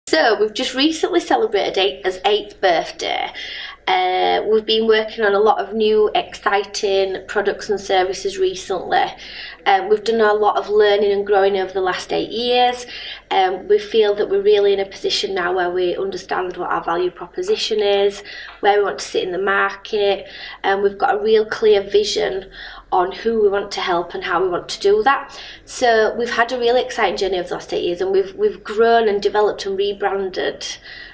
So we've just recently celebrated his 8th birthday. We've been working on a lot of new exciting products and services recently. We've done a lot of learning and growing over the last 8 years. We feel that we're really in a position now where we understand what our value proposition is, where we want to sit in the market, and we've got a real clear vision on who we want to help and how we want to do that. So we've had a really exciting journey over the last 8 years, and we've grown and developed and rebranded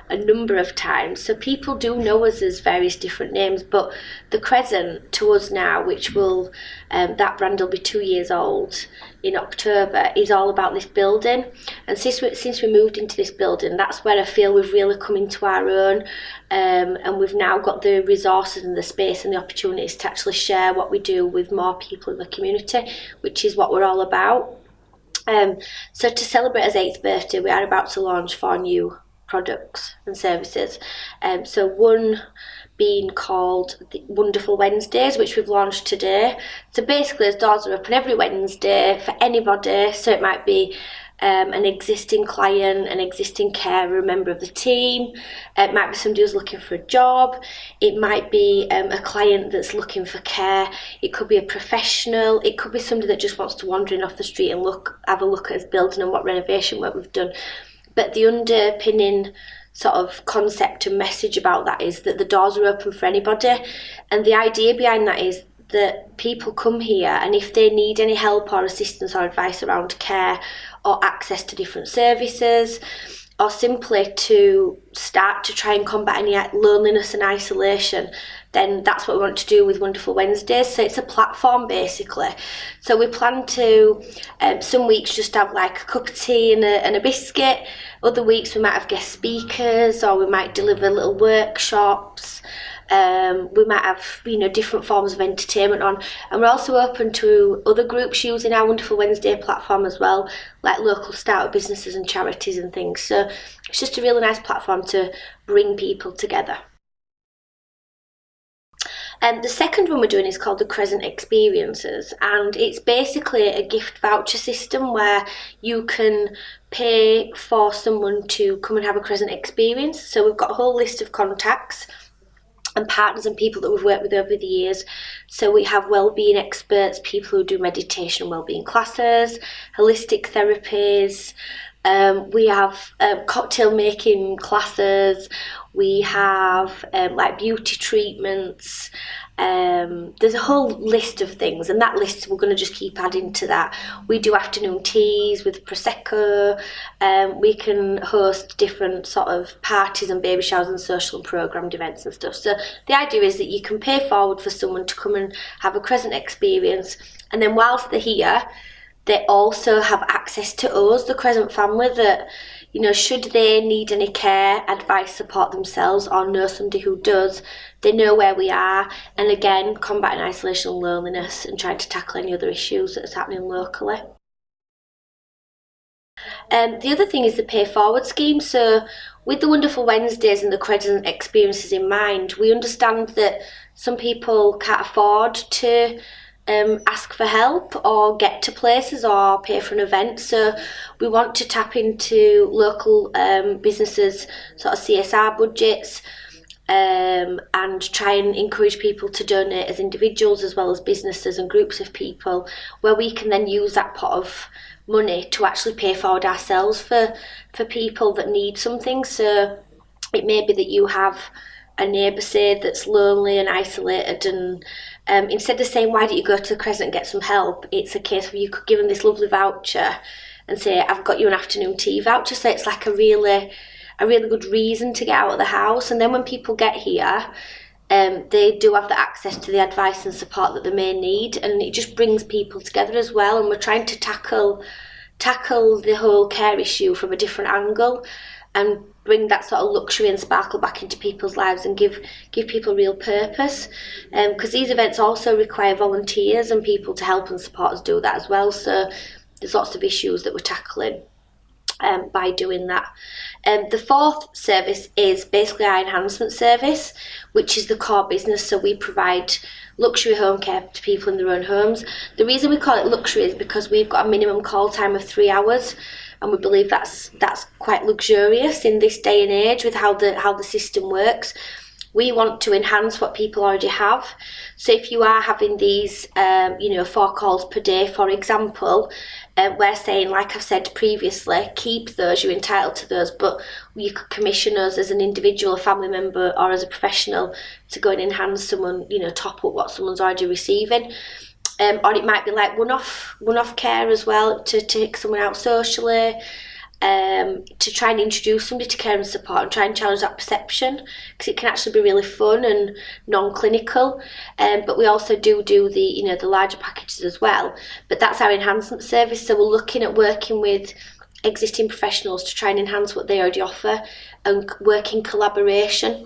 a number of times. So people do know us as various different names, but the Crescent to us now, which will that brand will be 2 years old in October, is all about this building. And since we moved into this building, that's where I feel we've really come into our own, and we've now got the resources and the space and the opportunities to actually share what we do with more people in the community, which is what we're all about. So to celebrate his 8th birthday, we are about to launch 4 new products and services. So one being called the Wonderful Wednesdays, which we've launched today. So basically, those doors are open every Wednesday for anybody. So it might be an existing client, an existing carer, a member of the team. It might be somebody who's looking for a job. It might be a client that's looking for care. It could be a professional. It could be somebody that just wants to wander in off the street and have a look at his building and what renovation work we've done. But the underpinning sort of concept and message about that is that the doors are open for anybody. And the idea behind that is that people come here, and if they need any help or assistance or advice around care or access to different services, or simply to start to try and combat any loneliness and isolation, then that's what we want to do with Wonderful Wednesdays. So it's a platform basically. So we plan to some weeks just have like a cup of tea and a biscuit. Other weeks we might have guest speakers, or we might deliver little workshops. We might have different forms of entertainment on, and we're also open to other groups using our Wonderful Wednesday platform as well, like local startup businesses and charities and things. So it's just a really nice platform to bring people together. The second one we're doing is called the Crescent Experiences, and it's basically a gift voucher system where you can pay for someone to come and have a Crescent experience. So we've got a whole list of contacts and partners and people that we've worked with over the years. So we have wellbeing experts, people who do meditation and wellbeing classes, holistic therapies, we have cocktail making classes, we have like beauty treatments. There's a whole list of things, and that list we're going to just keep adding to that. We do afternoon teas with Prosecco. We can host different sort of parties and baby showers and social and programmed events and stuff. So the idea is that you can pay forward for someone to come and have a Crescent experience, and then whilst they're here, they also have access to us, the Crescent family, that, should they need any care, advice, support themselves, or know somebody who does, they know where we are. And again, combating isolation and loneliness and trying to tackle any other issues that's happening locally. The other thing is the pay forward scheme. So with the Wonderful Wednesdays and the Crescent experiences in mind, we understand that some people can't afford to ask for help or get to places or pay for an event. So we want to tap into local businesses, sort of CSR budgets, and try and encourage people to donate as individuals as well as businesses and groups of people, where we can then use that pot of money to actually pay forward ourselves for people that need something. So it may be that you have a neighbour, say, that's lonely and isolated, and instead of saying, why don't you go to the Crescent and get some help, it's a case where you could give them this lovely voucher and say, I've got you an afternoon tea voucher. So it's like a really good reason to get out of the house. And then when people get here, they do have the access to the advice and support that they may need, and it just brings people together as well. And we're trying to tackle the whole care issue from a different angle and bring that sort of luxury and sparkle back into people's lives and give people real purpose. Because these events also require volunteers and people to help and support us do that as well. So there's lots of issues that we're tackling by doing that. The fourth service is basically our enhancement service, which is the core business. So we provide luxury home care to people in their own homes. The reason we call it luxury is because we've got a minimum call time of 3 hours, and we believe that's quite luxurious in this day and age with how the system works. We want to enhance what people already have. So if you are having these, 4 calls per day, for example, we're saying, like I've said previously, keep those, you're entitled to those, but you could commission us as an individual, a family member, or as a professional to go and enhance someone, top up what someone's already receiving. Or it might be like one-off care as well, to take someone out socially, to try and introduce somebody to care and support and try and challenge that perception, because it can actually be really fun and non-clinical. But we also do the larger packages as well. But that's our enhancement service. So we're looking at working with existing professionals to try and enhance what they already offer and work in collaboration.